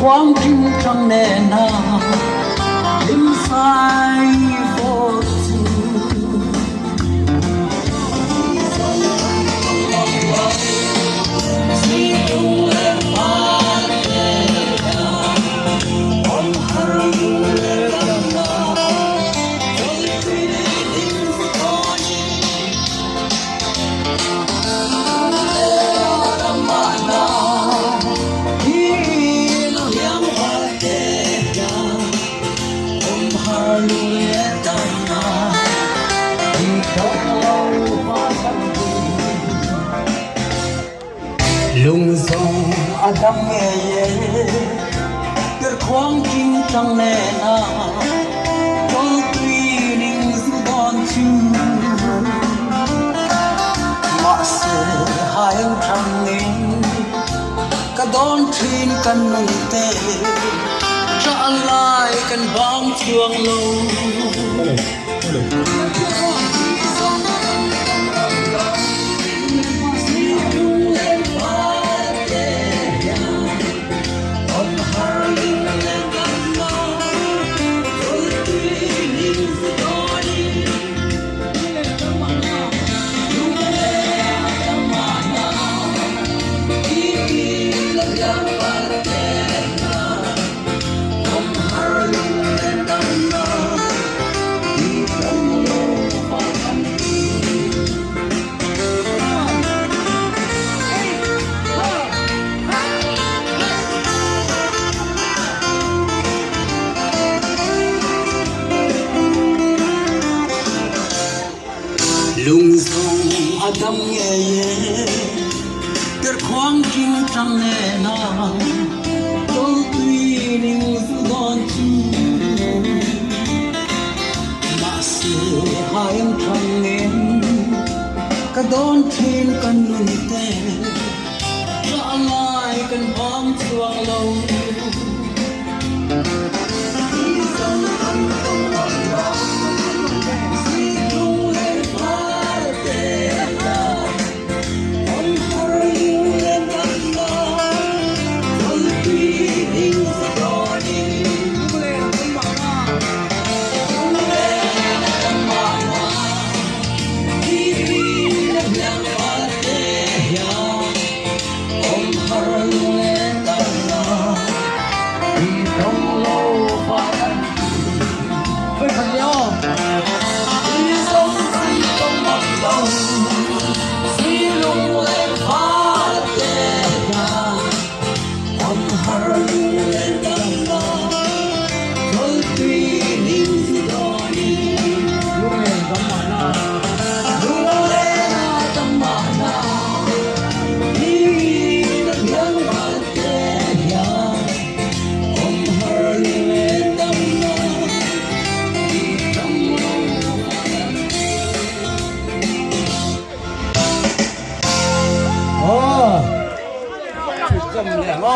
khoáng kinh trăng nè na đêm sai vô tình lung sông Adam nghe cất khoáng kinh trăng nè na có tuy ninh giữ đón chim mà sẽ hai ông trăng nên cả đón trên căn nung tê trả lại căn bóng chuông lâu. Lung sông Adam nghe cất khoáng kinh trăng nè na có tuy ninh giữ đón chim mà sẽ hai ông trăng nên cả đón trên căn nung tê trả lại căn bóng chuông lâu.